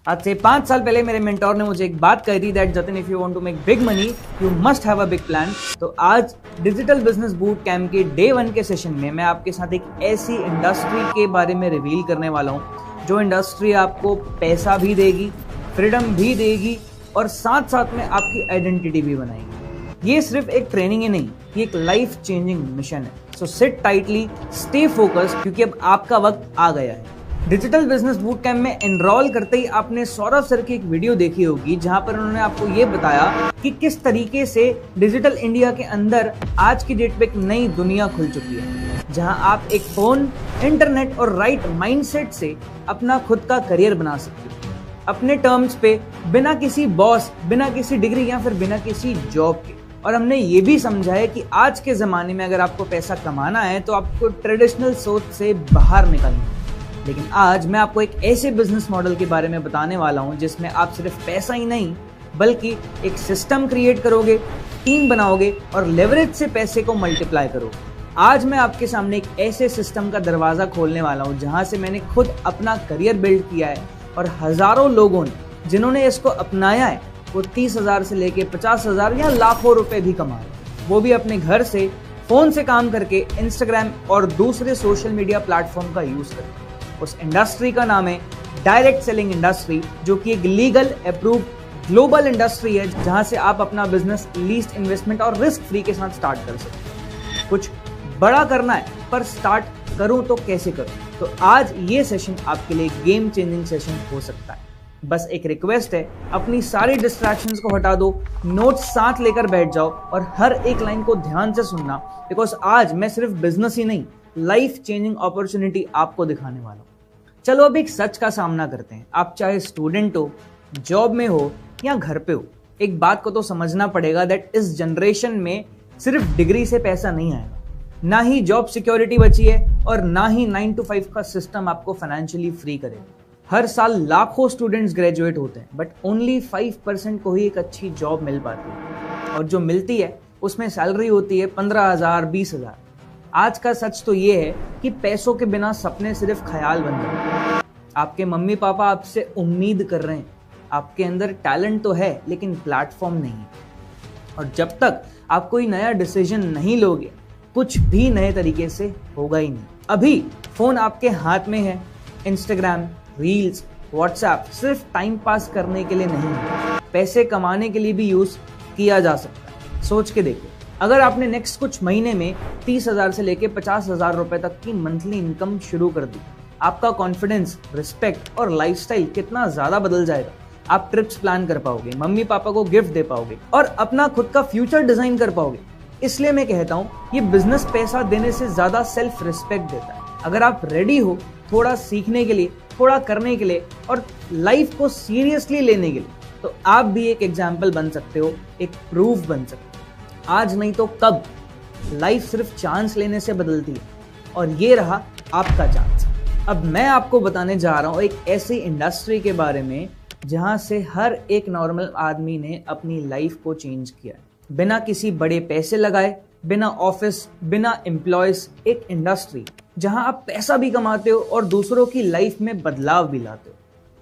आज से 5 साल पहले मेरे मेंटोर ने मुझे एक बात कही थी that Jatin if you want to make big money you must have a big plan. तो आज डिजिटल बिजनेस बूट कैंप के डे 1 के सेशन में मैं आपके साथ एक ऐसी इंडस्ट्री के बारे में रिवील करने वाला हूँ जो इंडस्ट्री आपको पैसा भी देगी, फ्रीडम भी देगी और साथ साथ में आपकी आइडेंटिटी भी बनाएगी। ये सिर्फ एक ट्रेनिंग ही नहीं, ये एक लाइफ चेंजिंग मिशन है। So sit tightly, stay focused, क्योंकि अब आपका वक्त आ गया है। डिजिटल बिजनेस बूट कैंप में एनरोल करते ही आपने सौरभ सर की एक वीडियो देखी होगी जहां पर उन्होंने आपको ये बताया कि किस तरीके से डिजिटल इंडिया के अंदर आज की डेट पे एक नई दुनिया खुल चुकी है, जहां आप एक फोन, इंटरनेट और राइट माइंडसेट से अपना खुद का करियर बना सकते हो, अपने टर्म्स पे, बिना किसी बॉस, बिना किसी डिग्री या फिर बिना किसी जॉब के। और हमने ये भी समझा है कि आज के ज़माने में अगर आपको पैसा कमाना है तो आपको ट्रेडिशनल सोच से बाहर निकलना है। लेकिन आज मैं आपको एक ऐसे बिजनेस मॉडल के बारे में बताने वाला हूं जिसमें आप सिर्फ पैसा ही नहीं बल्कि एक सिस्टम क्रिएट करोगे, टीम बनाओगे और लेवरेज से पैसे को मल्टीप्लाई करोगे। आज मैं आपके सामने एक ऐसे सिस्टम का दरवाजा खोलने वाला हूं जहां से मैंने खुद अपना करियर बिल्ड किया है और हजारों लोगों ने जिन्होंने इसको अपनाया है वो 30,000 से लेके 50,000 या लाखों रुपए भी कमा रहे, वो भी अपने घर से, फोन से काम करके, इंस्टाग्राम और दूसरे सोशल मीडिया प्लेटफॉर्म का यूज करके। उस इंडस्ट्री का नाम है डायरेक्ट सेलिंग इंडस्ट्री, जो कि एक लीगल अप्रूव ग्लोबल इंडस्ट्री है जहां से आप अपना बिजनेस लीस्ट इन्वेस्टमेंट और रिस्क फ्री के साथ स्टार्ट कर सकते हैं। कुछ बड़ा करना है पर स्टार्ट करूं तो कैसे करूं? तो आज ये सेशन आपके लिए गेम चेंजिंग सेशन हो सकता है। बस एक रिक्वेस्ट है, अपनी सारी डिस्ट्रैक्शंस को हटा दो, नोट्स साथ लेकर बैठ जाओ और हर एक लाइन को ध्यान से सुनना, बिकॉज आज मैं सिर्फ बिजनेस ही नहीं, लाइफ चेंजिंग अपॉर्चुनिटी आपको दिखाने वाला हूं। चलो अब एक सच का सामना करते हैं। आप चाहे स्टूडेंट हो, जॉब में हो या घर पे हो, एक बात को तो समझना पड़ेगा दैट इस जनरेशन में सिर्फ डिग्री से पैसा नहीं आएगा, ना ही जॉब सिक्योरिटी बची है और ना ही 9 to 5 का सिस्टम आपको फाइनेंशियली फ्री करेगा। हर साल लाखों स्टूडेंट्स ग्रेजुएट होते हैं बट ओनली 5% को ही एक अच्छी जॉब मिल पाती है और जो मिलती है उसमें सैलरी होती है 15,000, 20,000। आज का सच तो ये है कि पैसों के बिना सपने सिर्फ ख्याल बन गए। आपके मम्मी पापा आपसे उम्मीद कर रहे हैं, आपके अंदर टैलेंट तो है लेकिन प्लेटफॉर्म नहीं, और जब तक आप कोई नया डिसीजन नहीं लोगे कुछ भी नए तरीके से होगा ही नहीं। अभी फोन आपके हाथ में है, इंस्टाग्राम, रील्स, व्हाट्सएप सिर्फ टाइम पास करने के लिए नहीं है, पैसे कमाने के लिए भी यूज किया जा सकता है। सोच के देखो, अगर आपने नेक्स्ट कुछ महीने में 30,000 से लेके 50,000 रुपए तक की मंथली इनकम शुरू कर दी, आपका कॉन्फिडेंस, रिस्पेक्ट और लाइफस्टाइल कितना ज्यादा बदल जाएगा। आप ट्रिप्स प्लान कर पाओगे, मम्मी पापा को गिफ्ट दे पाओगे और अपना खुद का फ्यूचर डिजाइन कर पाओगे। इसलिए मैं कहता हूँ ये बिजनेस पैसा देने से ज्यादा सेल्फ रिस्पेक्ट देता है। अगर आप रेडी हो थोड़ा सीखने के लिए, थोड़ा करने के लिए और लाइफ को सीरियसली लेने के लिए, तो आप भी एक एग्जाम्पल बन सकते हो, एक प्रूफ बन सकते हो। आज नहीं तो कब लाइफ सिर्फ चांस लेने से बदलती है और ये रहा आपका चांस। अब मैं आपको बताने जा रहा हूं एक ऐसी इंडस्ट्री के बारे में जहां से हर एक नॉर्मल आदमी ने अपनी लाइफ को चेंज किया है, बिना किसी बड़े पैसे लगाए, बिना ऑफिस, बिना एम्प्लॉयज। एक इंडस्ट्री जहां आप पैसा भी कमाते हो और दूसरों की लाइफ में बदलाव भी लाते हो,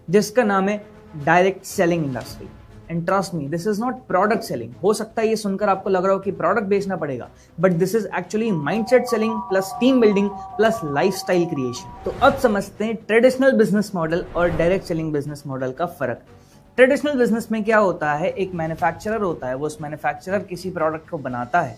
जिसका नाम है direct selling industry. And trust me, this is not product selling. हो सकता है ये सुनकर आपको लग रहा हो कि प्रोडक्ट बेचना पड़ेगा, but this is actually mindset selling plus team building plus lifestyle creation. तो अब समझते हैं ट्रेडिशनल बिजनेस मॉडल और डायरेक्ट सेलिंग बिजनेस मॉडल का फर्क। ट्रेडिशनल बिजनेस में क्या होता है, एक मैन्युफैक्चरर होता है, वो उस मैन्युफैक्चरर किसी प्रोडक्ट को बनाता है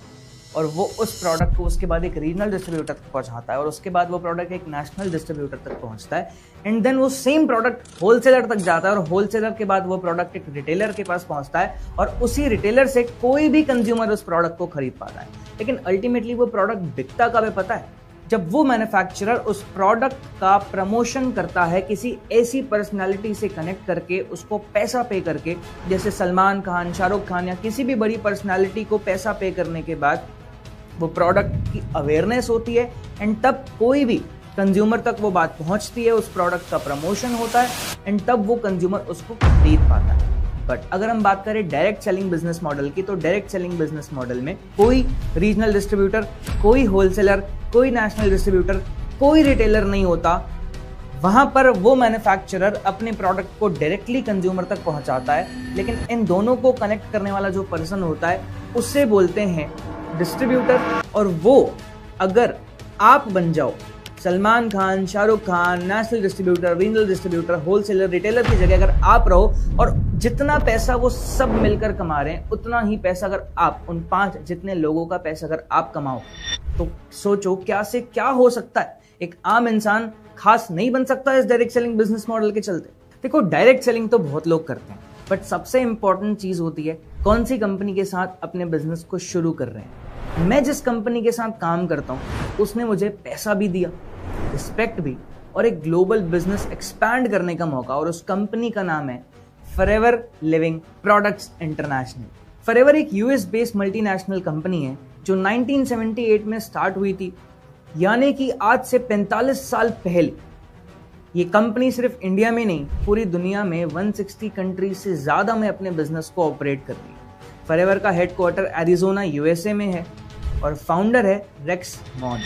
और वो उस प्रोडक्ट को उसके बाद एक रीजनल डिस्ट्रीब्यूटर तक पहुंचाता है और उसके बाद वो प्रोडक्ट एक नेशनल डिस्ट्रीब्यूटर तक पहुंचता है एंड देन वो सेम प्रोडक्ट होलसेलर तक जाता है और होलसेलर के बाद वो प्रोडक्ट एक रिटेलर के पास पहुंचता है और उसी रिटेलर से कोई भी कंज्यूमर उस प्रोडक्ट को खरीद पाता है। लेकिन अल्टीमेटली वो प्रोडक्ट बिकता कब है पता है? जब वो मैन्युफैक्चरर उस प्रोडक्ट का प्रमोशन करता है किसी ऐसी पर्सनालिटी से कनेक्ट करके, उसको पैसा पे करके, जैसे सलमान खान, शाहरुख खान या किसी भी बड़ी पर्सनालिटी को पैसा पे करने के बाद वो प्रोडक्ट की अवेयरनेस होती है एंड तब कोई भी कंज्यूमर तक वो बात पहुंचती है, उस प्रोडक्ट का प्रमोशन होता है एंड तब वो कंज्यूमर उसको खरीद पाता है। बट अगर हम बात करें डायरेक्ट सेलिंग बिजनेस मॉडल की, तो डायरेक्ट सेलिंग बिजनेस मॉडल में कोई रीजनल डिस्ट्रीब्यूटर, कोई होलसेलर, कोई नेशनल डिस्ट्रीब्यूटर, कोई रिटेलर नहीं होता। वहां पर वो मैन्युफैक्चरर अपने प्रोडक्ट को डायरेक्टली कंज्यूमर तक पहुंचाता है, लेकिन इन दोनों को कनेक्ट करने वाला जो पर्सन होता है उससे बोलते हैं डिस्ट्रीब्यूटर। और वो अगर आप बन जाओ Salman Khan, Shahrukh Khan, national distributor, regional distributor, wholesaler, retailer की जगह अगर आप रहो और जितना पैसा वो सब मिलकर कमा रहे हैं उतना ही पैसा अगर आप उन 5 जितने लोगों का पैसा अगर आप कमाओ, तो सोचो क्या से क्या हो सकता है। एक आम इंसान खास नहीं बन सकता इस डायरेक्ट सेलिंग बिजनेस मॉडल के चलते। देखो, डायरेक्ट सेलिंग तो बहुत लोग करते हैं, बट सबसे इंपॉर्टेंट चीज होती है कौन सी कंपनी के साथ अपने बिजनेस को शुरू कर रहे हैं। मैं जिस कंपनी के साथ काम करता हूं उसने मुझे पैसा भी दिया, रिस्पेक्ट भी, और एक ग्लोबल बिजनेस एक्सपैंड करने का मौका, और उस कंपनी का नाम है forever Living products international. Forever एक यूएस बेस्ड मल्टीनेशनल कंपनी है जो 1978 में स्टार्ट हुई थी, यानी कि आज से 45 साल पहले। ये कंपनी सिर्फ इंडिया में नहीं, पूरी दुनिया में 160 कंट्रीज से ज्यादा में अपने बिजनेस को ऑपरेट कर रही है। फॉरएवर का हेडक्वार्टर एरिजोना यूएसए में है और फाउंडर है रेक्स मॉन,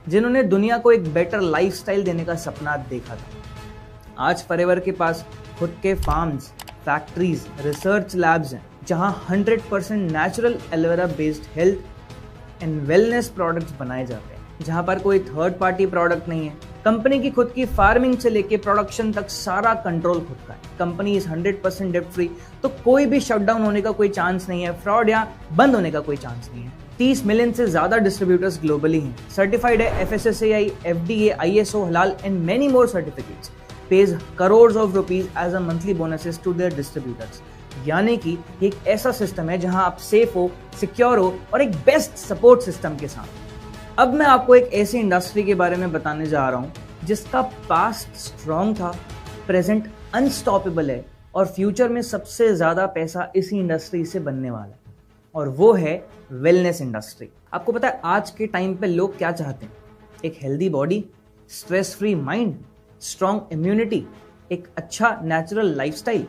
जिन्होंने दुनिया को एक बेटर लाइफस्टाइल देने का सपना देखा था। आज फॉरएवर के पास खुद के फार्म्स, फैक्ट्रीज, रिसर्च लैब्स हैं जहां 100% natural aloe vera based health and wellness products बनाए जाते हैं, जहां पर कोई थर्ड पार्टी प्रोडक्ट नहीं है। कंपनी की खुद की फार्मिंग से लेके प्रोडक्शन तक सारा कंट्रोल खुद का है। कंपनी इज 100% डेट फ्री, तो कोई भी शटडाउन होने का कोई चांस नहीं है, फ्रॉड या बंद होने का कोई चांस नहीं है। 30 मिलियन से ज्यादा डिस्ट्रीब्यूटर्स ग्लोबली हैं, सर्टिफाइड है FSSAI, FDA, ISO, हलाल and many more certificates, pays crore of rupees as a monthly bonuses to their distributors. यानी कि एक ऐसा सिस्टम है जहां आप सेफ हो, सिक्योर हो और एक बेस्ट सपोर्ट सिस्टम के साथ। अब मैं आपको एक ऐसी इंडस्ट्री के बारे में बताने जा रहा हूं जिसका पास्ट स्ट्रॉन्ग था, प्रेजेंट अनस्टॉपेबल है और फ्यूचर में सबसे ज्यादा पैसा इसी इंडस्ट्री से बनने वाला है, और वो है वेलनेस इंडस्ट्री। आपको पता है आज के टाइम पे लोग क्या चाहते हैं? एक healthy body, stress free mind, strong immunity, एक अच्छा नेचुरल लाइफस्टाइल।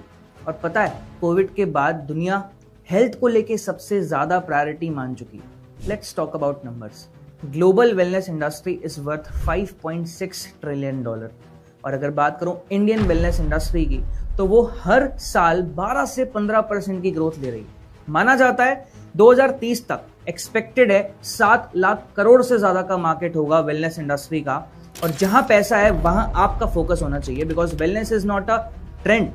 और पता है कोविड के बाद दुनिया हेल्थ को लेके सबसे ज्यादा प्रायोरिटी मान चुकी है। Let's talk about numbers. Global wellness industry is worth $5.6 trillion, और अगर बात करूं इंडियन वेलनेस इंडस्ट्री की तो वो हर साल 12 से 15% की ग्रोथ ले रही है। माना जाता है 2030 तक एक्सपेक्टेड है 7 लाख करोड़ से ज्यादा का मार्केट होगा वेलनेस इंडस्ट्री का, और जहां पैसा है वहां आपका फोकस होना चाहिए, because wellness is not a trend,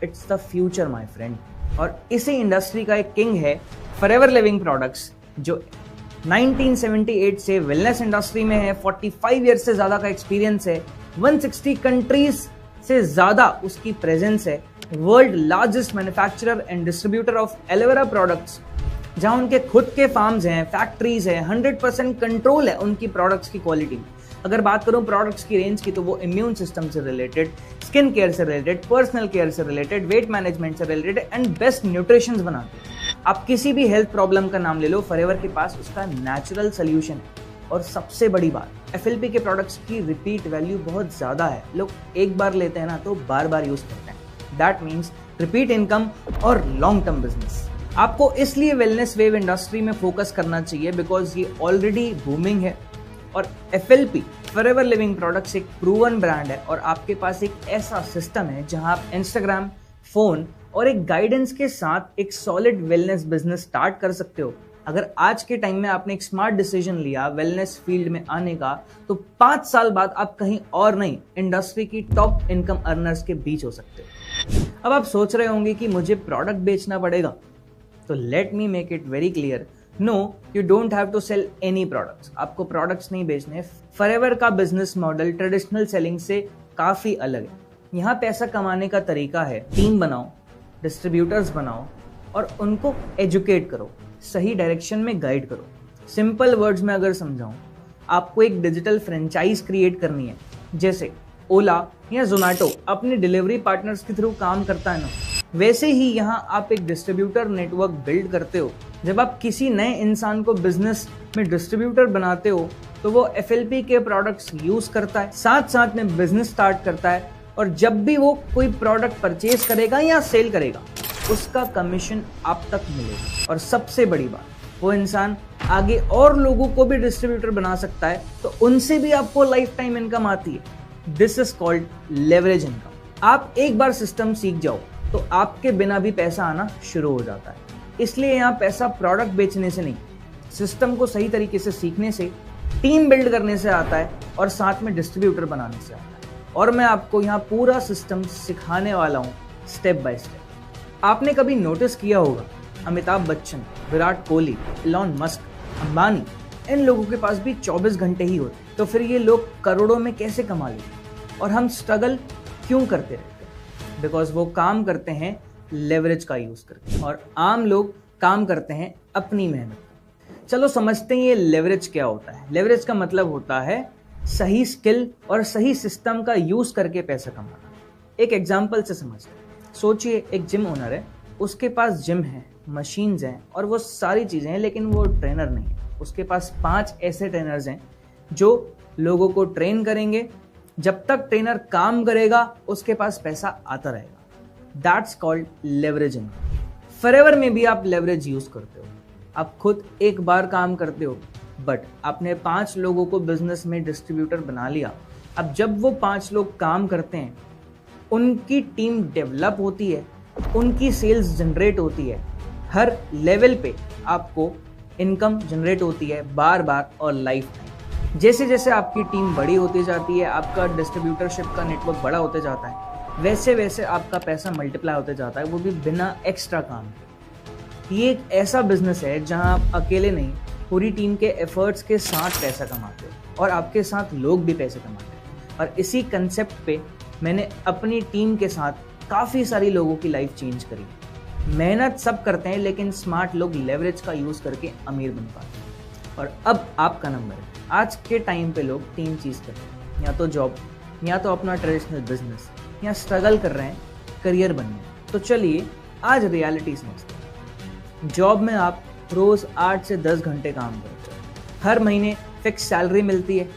it's the future my friend. और इसी इंडस्ट्री का एक किंग है फॉरएवर लिविंग प्रोडक्ट्स, जो 1978 से वेलनेस इंडस्ट्री में है, 45 ईयर से ज्यादा का एक्सपीरियंस है, 160 कंट्रीज से ज्यादा उसकी प्रेजेंस है, world largest manufacturer and distributor of aloe vera products, जहां उनके खुद के फार्म्स हैं, फैक्ट्रीज हैं, 100% कंट्रोल है उनकी प्रोडक्ट्स की क्वालिटी में। अगर बात करूं प्रोडक्ट्स की रेंज की तो वो इम्यून सिस्टम से रिलेटेड, स्किन केयर से रिलेटेड, पर्सनल केयर से रिलेटेड, वेट मैनेजमेंट से रिलेटेड एंड बेस्ट न्यूट्रिशन बनाते हैं। आप किसी भी हेल्थ प्रॉब्लम का नाम ले लो, फॉरएवर के पास उसका नेचुरल सोल्यूशन है। और सबसे बड़ी बात, FLP के प्रोडक्ट्स की रिपीट वैल्यू बहुत ज्यादा है। लोग एक बार लेते हैं ना तो बार बार यूज करते हैं। दैट मीन्स रिपीट इनकम और लॉन्ग टर्म बिजनेस। आपको इसलिए वेलनेस वेव इंडस्ट्री में फोकस करना चाहिए बिकॉज ये ऑलरेडी बूमिंग है, और FLP फॉरएवर लिविंग प्रोडक्ट्स एक प्रूवन ब्रांड है, और आपके पास एक ऐसा सिस्टम है जहां आप इंस्टाग्राम, फोन और एक गाइडेंस के साथ एक सॉलिड वेलनेस बिजनेस स्टार्ट कर सकते हो। अगर आज के टाइम में आपने एक स्मार्ट डिसीजन लिया वेलनेस फील्ड में आने का, तो 5 साल बाद आप कहीं और नहीं, इंडस्ट्री की टॉप इनकम अर्नर्स के बीच हो सकते हो। अब आप सोच रहे होंगे कि मुझे प्रोडक्ट बेचना पड़ेगा, तो let me make it very clear, no, you don't have to sell any products. आपको प्रोडक्ट्स नहीं बेचने। फॉरएवर का बिजनेस मॉडल ट्रेडिशनल सेलिंग से काफी अलग है। यहाँ पैसा कमाने का तरीका है, टीम बनाओ, डिस्ट्रीब्यूटर्स बनाओ और उनको एजुकेट करो, सही डायरेक्शन में गाइड करो। सिंपल वर्ड्स में अगर समझाऊं, आपको एक डिजिटल फ्रेंचाइज क्रिएट करनी है। जैसे ओला या जोमैटो अपने डिलीवरी पार्टनर्स के थ्रू काम करता है ना, वैसे ही यहाँ आप एक डिस्ट्रीब्यूटर नेटवर्क बिल्ड करते हो। जब आप किसी नए इंसान को बिजनेस में डिस्ट्रीब्यूटर बनाते हो तो वो FLP के प्रोडक्ट्स यूज करता है, साथ साथ में बिजनेस स्टार्ट करता है, और जब भी वो कोई प्रोडक्ट परचेज करेगा या सेल करेगा उसका कमीशन आप तक मिलेगा। और सबसे बड़ी बात, वो इंसान आगे और लोगों को भी डिस्ट्रीब्यूटर बना सकता है, तो उनसे भी आपको लाइफ टाइम इनकम आती है। This is called leverage income. आप एक बार सिस्टम सीख जाओ तो आपके बिना भी पैसा आना शुरू हो जाता है। इसलिए यहाँ पैसा प्रोडक्ट बेचने से नहीं, सिस्टम को सही तरीके से सीखने से, टीम बिल्ड करने से आता है और साथ में डिस्ट्रीब्यूटर बनाने से आता है। और मैं आपको यहाँ पूरा सिस्टम सिखाने वाला हूँ स्टेप बाय स्टेप। आपने कभी नोटिस किया होगा अमिताभ बच्चन, विराट कोहली, इलॉन मस्क, अंबानी, इन लोगों के पास भी 24 घंटे ही होते, तो फिर ये लोग करोड़ों में कैसे कमा लेते और हम स्ट्रगल क्यों करते रहते हैं? बिकॉज वो काम करते हैं लेवरेज का यूज करके और आम लोग काम करते हैं अपनी मेहनत। चलो समझते हैं ये लेवरेज क्या होता है। लेवरेज का मतलब होता है सही स्किल और सही सिस्टम का यूज करके पैसा कमाना। एक एग्जाम्पल से समझते हैं। सोचिए एक जिम ओनर है, उसके पास जिम है, मशीन्स हैं और वो सारी चीजें हैं, लेकिन वो ट्रेनर नहीं है। उसके पास 5 ऐसे ट्रेनर्स हैं जो लोगों को ट्रेन करेंगे। जब तक ट्रेनर काम करेगा उसके पास पैसा आता रहेगा। That's called leveraging. फॉरएवर में भी आप लेवरेज यूज करते हो। आप खुद एक बार काम करते हो, बट आपने 5 लोगों को बिजनेस में डिस्ट्रीब्यूटर बना लिया। अब जब वो 5 लोग काम करते हैं, उनकी टीम डेवलप होती है, उनकी सेल्स जनरेट होती है, हर लेवल पे आपको इनकम जनरेट होती है बार बार और लाइफ टाइम। जैसे जैसे आपकी टीम बड़ी होती जाती है, आपका डिस्ट्रीब्यूटरशिप का नेटवर्क बड़ा होते जाता है, वैसे वैसे आपका पैसा मल्टीप्लाई होते जाता है, वो भी बिना एक्स्ट्रा काम के। ये एक ऐसा बिजनेस है जहां आप अकेले नहीं, पूरी टीम के एफर्ट्स के साथ पैसा कमाते हो और आपके साथ लोग भी पैसे कमाते हैं। और इसी कंसेप्ट पे मैंने अपनी टीम के साथ काफ़ी सारी लोगों की लाइफ चेंज करी। मेहनत सब करते हैं, लेकिन स्मार्ट लोग लेवरेज का यूज़ करके अमीर बन पाते हैं। और अब आपका नंबर है। आज के टाइम पे लोग 3 चीज़ करते हैं, या तो जॉब, या तो अपना ट्रेडिशनल बिजनेस, या स्ट्रगल कर रहे हैं करियर बनने। तो चलिए आज रियलिटी समझते हैं। जॉब में आप रोज़ 8 से 10 घंटे काम करते हो, हर महीने फिक्स सैलरी मिलती है।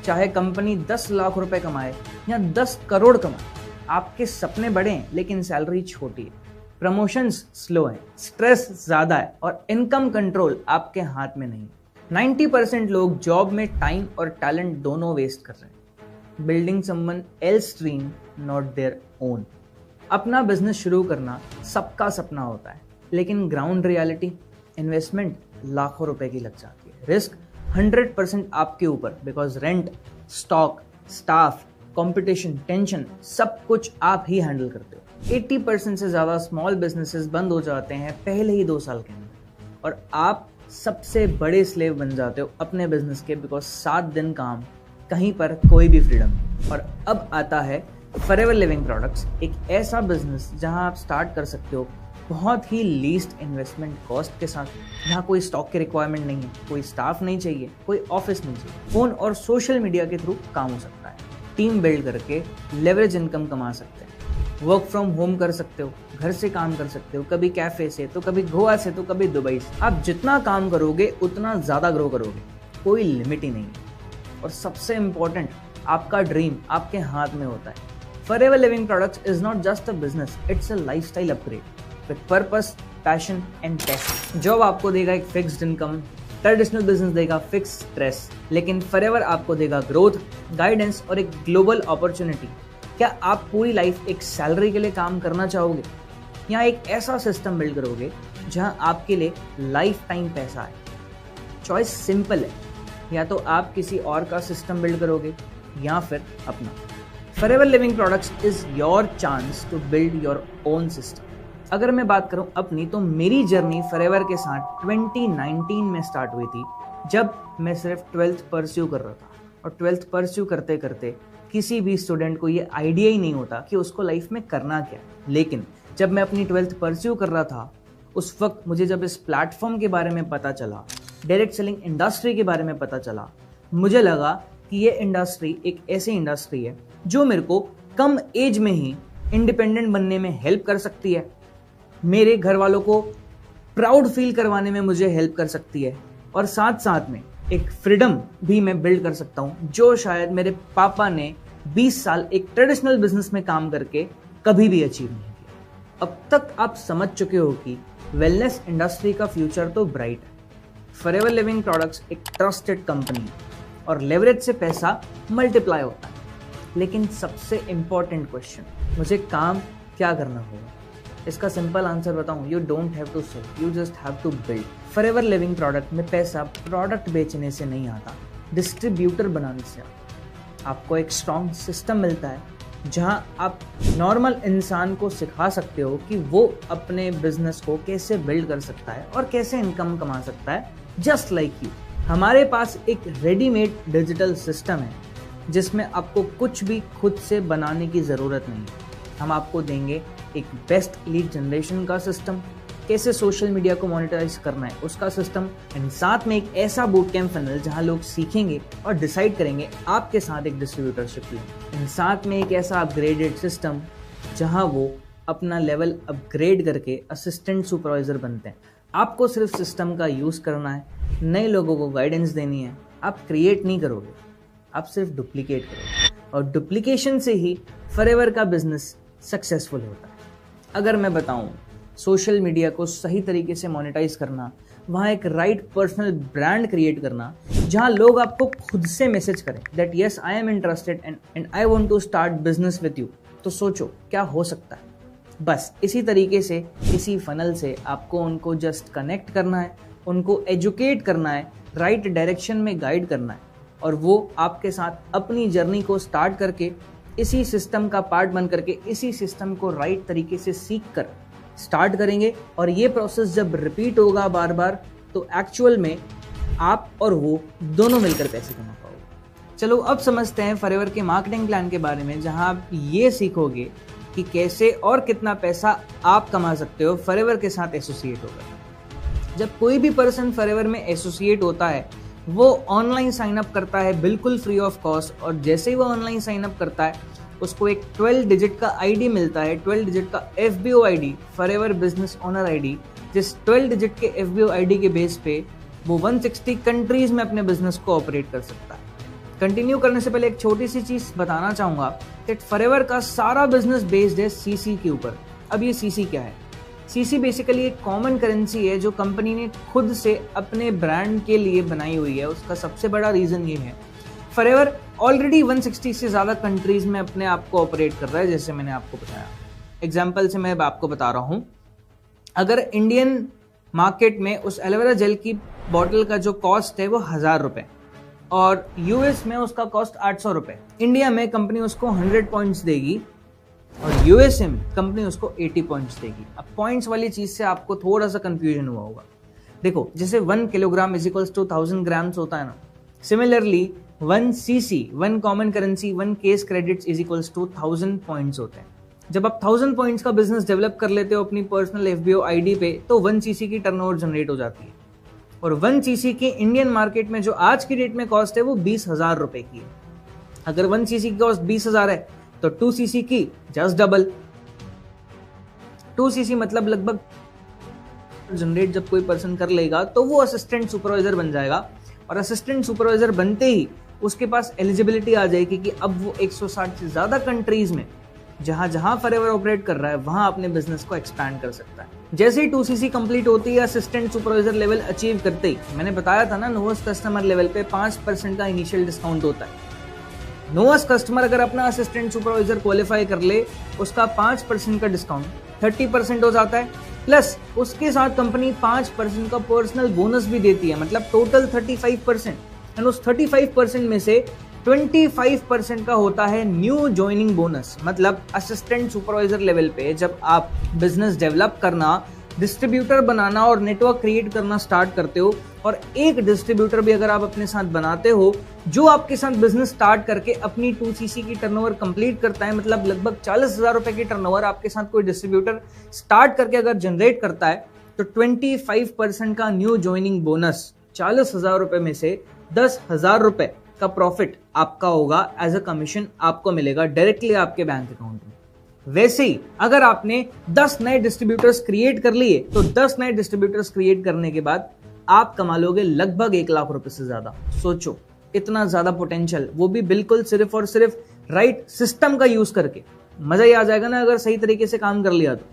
चाहे कंपनी 10 लाख रुपए कमाए या 10 करोड़ कमाए, आपके सपने बड़े हैं लेकिन सैलरी छोटी है, प्रमोशंस स्लो है, स्ट्रेस ज़्यादा है और इनकम कंट्रोल आपके हाथ में नहीं। 90% लोग जॉब में टाइम और टैलेंट दोनों वेस्ट कर रहे हैं, building someone else dream not their own. अपना बिजनेस शुरू करना सबका सपना होता है, लेकिन ग्राउंड रियलिटी इन्वेस्टमेंट लाखों रुपए की लग जाती है। रिस्क 100% आपके ऊपर, because rent, stock, staff, competition, tension सब कुछ आप ही हैंडल करते हो। 80% से ज़्यादा स्मॉल बिजनेसेस बंद हो जाते हैं पहले ही 2 साल के अंदर, और आप सबसे बड़े स्लेव बन जाते हो अपने बिजनेस के, बिकॉज 7 दिन काम, कहीं पर कोई भी फ्रीडम नहीं। और अब आता है फॉरएवर लिविंग प्रोडक्ट्स, एक ऐसा बिजनेस जहां आप स्टार्ट कर सकते हो बहुत ही लीस्ट इन्वेस्टमेंट कॉस्ट के साथ। यहाँ कोई स्टॉक की रिक्वायरमेंट नहीं है, कोई स्टाफ नहीं चाहिए, कोई ऑफिस नहीं चाहिए, फोन और सोशल मीडिया के थ्रू काम हो सकता है। टीम बिल्ड करके लेवरेज इनकम कमा सकते हैं। वर्क फ्रॉम होम कर सकते हो, घर से काम कर सकते हो, कभी कैफे से तो कभी गोवा से तो कभी दुबई से। आप जितना काम करोगे उतना ज़्यादा ग्रो करोगे, कोई लिमिट ही नहीं है। और सबसे इम्पोर्टेंट, आपका ड्रीम आपके हाथ में होता है। Forever Living products is not just a business, it's a lifestyle upgrade with purpose, passion and passion. Job आपको देगा एक फिक्स्ड इनकम, ट्रेडिशनल बिजनेस देगा फिक्स स्ट्रेस, लेकिन फॉरएवर आपको देगा ग्रोथ, गाइडेंस और एक ग्लोबल अपॉर्चुनिटी। क्या आप पूरी लाइफ एक सैलरी के लिए काम करना चाहोगे, या एक ऐसा सिस्टम बिल्ड करोगे जहां आपके लिए लाइफ टाइम पैसा आए? चॉइस सिंपल है, या तो आप किसी और का सिस्टम बिल्ड करोगे या फिर अपना। Forever Living products is your chance to build your own system. अगर मैं बात करूं अपनी, तो मेरी जर्नी फॉरएवर के साथ 2019 में स्टार्ट हुई थी, जब मैं सिर्फ 12th परस्यू कर रहा था। और 12th परस्यू करते करते किसी भी स्टूडेंट को ये आइडिया ही नहीं होता कि उसको लाइफ में करना क्या है। लेकिन जब मैं अपनी 12th परस्यू कर रहा था, उस वक्त मुझे जब इस प्लेटफॉर्म के बारे में पता चला, डायरेक्ट सेलिंग इंडस्ट्री के बारे में पता चला, मुझे लगा कि ये इंडस्ट्री एक ऐसी इंडस्ट्री है जो मेरे को कम एज में ही इंडिपेंडेंट बनने में हेल्प कर सकती है, मेरे घर वालों को प्राउड फील करवाने में मुझे हेल्प कर सकती है, और साथ साथ में एक फ्रीडम भी मैं बिल्ड कर सकता हूँ, जो शायद मेरे पापा ने 20 साल एक ट्रेडिशनल बिजनेस में काम करके कभी भी अचीव नहीं किया। अब तक आप समझ चुके हो कि वेलनेस इंडस्ट्री का फ्यूचर तो ब्राइट है। फॉरएवर लिविंग प्रोडक्ट्स एक ट्रस्टेड कंपनी है और लेवरेज से पैसा मल्टीप्लाई होता है। लेकिन सबसे इम्पॉर्टेंट क्वेश्चन, मुझे काम क्या करना होगा? इसका सिंपल आंसर बताऊं, you don't have to sell, you just have to build. Forever Living product में पैसा प्रोडक्ट बेचने से नहीं आता, डिस्ट्रीब्यूटर बनाने से आता। आपको एक स्ट्रॉन्ग सिस्टम मिलता है जहां आप नॉर्मल इंसान को सिखा सकते हो कि वो अपने बिजनेस को कैसे बिल्ड कर सकता है और कैसे इनकम कमा सकता है, जस्ट लाइक यू। हमारे पास एक रेडीमेड डिजिटल सिस्टम है जिसमें आपको कुछ भी खुद से बनाने की ज़रूरत नहीं है। हम आपको देंगे एक बेस्ट लीड जनरेशन का सिस्टम, कैसे सोशल मीडिया को मोनेटाइज करना है उसका सिस्टम, एंड साथ में एक ऐसा बूट कैंप फनल जहां लोग सीखेंगे और डिसाइड करेंगे आपके साथ एक डिस्ट्रीब्यूटरशिप लें, एंड साथ में एक ऐसा अपग्रेडेड सिस्टम जहां वो अपना लेवल अपग्रेड करके असिस्टेंट सुपरवाइजर बनते हैं। आपको सिर्फ सिस्टम का यूज़ करना है, नए लोगों को गाइडेंस देनी है। आप क्रिएट नहीं करोगे, आप सिर्फ डुप्लीकेट करोगे, और डुप्लीकेशन से ही फॉरएवर का बिजनेस सक्सेसफुल होता है। अगर मैं बताऊं, सोशल मीडिया को सही तरीके से मोनेटाइज करना, वहाँ एक राइट पर्सनल ब्रांड क्रिएट करना जहाँ लोग आपको खुद से मैसेज करें that yes I am interested and I want to start business with you, तो सोचो क्या हो सकता है। बस इसी तरीके से, इसी फनल से आपको उनको जस्ट कनेक्ट करना है, उनको एजुकेट करना है, राइट डायरेक्शन में गाइड करना है, और वो आपके साथ अपनी जर्नी को स्टार्ट करके इसी सिस्टम का पार्ट बन करके इसी सिस्टम को राइट तरीके से सीख कर स्टार्ट करेंगे। और ये प्रोसेस जब रिपीट होगा बार बार, तो एक्चुअल में आप और वो दोनों मिलकर पैसे कमा पाओगे। चलो अब समझते हैं फॉरएवर के मार्केटिंग प्लान के बारे में, जहां आप ये सीखोगे कि कैसे और कितना पैसा आप कमा सकते हो फॉरएवर के साथ एसोसिएट होकर। जब कोई भी पर्सन फॉरएवर में एसोसिएट होता है, वो ऑनलाइन साइन अप करता है बिल्कुल फ्री ऑफ कॉस्ट, और जैसे ही वो ऑनलाइन साइन अप करता है उसको एक 12 डिजिट का आईडी मिलता है, 12 डिजिट का FBO ID, forever business owner ID, जिस 12 डिजिट के एफबीओ आईडी के बेस पे वो 160 कंट्रीज में अपने बिजनेस को ऑपरेट कर सकता है। कंटिन्यू करने से पहले एक छोटी सी चीज बताना चाहूंगा कि फॉरएवर का सारा बिजनेस बेस्ड है सीसी के ऊपर। अब ये सीसी क्या है? सीसी बेसिकली एक कॉमन करेंसी है जो कंपनी ने खुद से अपने ब्रांड के लिए बनाई हुई है। उसका सबसे बड़ा रीजन ये है, फॉरएवर ऑलरेडी 160 से ज़्यादा कंट्रीज में अपने आप को ऑपरेट कर रहा है, जैसे मैंने आपको बताया। एग्जाम्पल से मैं आपको बता रहा हूँ, अगर इंडियन मार्केट में उस एलोवेरा जेल की बॉटल का जो कॉस्ट है वो 1000 रुपये, और यूएस में उसका कॉस्ट 800 रुपये। इंडिया में कंपनी उसको 100 पॉइंट्स देगी और यूएसए में कंपनी उसको 80 पॉइंट्स देगी। अब पॉइंट्स वाली चीज से आपको थोड़ा सा कंफ्यूजन हुआ होगा। देखो, जैसे 1 kilogram is equals to 1000 grams होता है ना, similarly 1 CC, 1 common currency, 1 case credits is equals to 1000 points होते हैं। जब आप 1000 पॉइंट्स का बिजनेस डेवलप कर लेते हो अपनी पर्सनल एफबीओ आईडी पे, तो 1 सीसी की टर्नओवर जनरेट हो जाती है, और 1 सीसी की इंडियन मार्केट में जो आज की डेट में कॉस्ट है वो 20,000 रुपए की है। अगर 1 सीसी की कॉस्ट 20,000 है तो 2 सीसी की जस्ट डबल। 2 सीसी मतलब लगभग जनरेट जब कोई पर्सन कर लेगा तो वो असिस्टेंट सुपरवाइजर बन जाएगा, और असिस्टेंट सुपरवाइजर बनते ही उसके पास एलिजिबिलिटी आ जाएगी कि अब वो 160 से ज्यादा कंट्रीज में जहां जहां फॉरएवर ऑपरेट कर रहा है वहां अपने बिजनेस को एक्सपैंड कर सकता है। जैसे ही 2 सीसी कंप्लीट होती है, असिस्टेंट सुपरवाइजर लेवल अचीव करते ही, मैंने बताया था ना, नोवेस्ट कस्टमर लेवल पे 5% का इनिशियल डिस्काउंट होता है। नोवेस्ट कस्टमर अगर अपना असिस्टेंट सुपरवाइजर क्वालिफाई कर ले, उसका 5% का डिस्काउंट 30% हो जाता है, प्लस उसके साथ कंपनी 5% का पर्सनल बोनस भी देती है, मतलब टोटल 35%। एंड उस 35% में से 25% का होता है न्यू ज्वाइनिंग बोनस। मतलब असिस्टेंट सुपरवाइजर लेवल पे जब आप बिजनेस डेवलप करना, डिस्ट्रीब्यूटर बनाना और नेटवर्क क्रिएट करना स्टार्ट करते हो, और एक डिस्ट्रीब्यूटर भी अगर आप अपने साथ बनाते हो जो आपके साथ बिजनेस स्टार्ट करके अपनी 2 सीसी की टर्नओवर कंप्लीट करता है, मतलब लगभग 40,000 रुपए की टर्नओवर आपके साथ कोई डिस्ट्रीब्यूटर स्टार्ट करके अगर जनरेट करता है, तो 25% का न्यू ज्वाइनिंग बोनस, 40,000 रुपए में से 10,000 रुपए का प्रॉफिट आपका होगा, एज अ कमीशन आपको मिलेगा डायरेक्टली आपके बैंक अकाउंट में। वैसे ही अगर आपने 10 नए डिस्ट्रीब्यूटर्स क्रिएट कर लिए, तो 10 नए डिस्ट्रीब्यूटर्स क्रिएट करने के बाद आप कमा लोगे लगभग 1 लाख रुपए से ज्यादा। सोचो, इतना ज्यादा पोटेंशियल, वो भी बिल्कुल सिर्फ और सिर्फ राइट सिस्टम का यूज करके। मजा ही आ जाएगा ना अगर सही तरीके से काम कर लिया तो।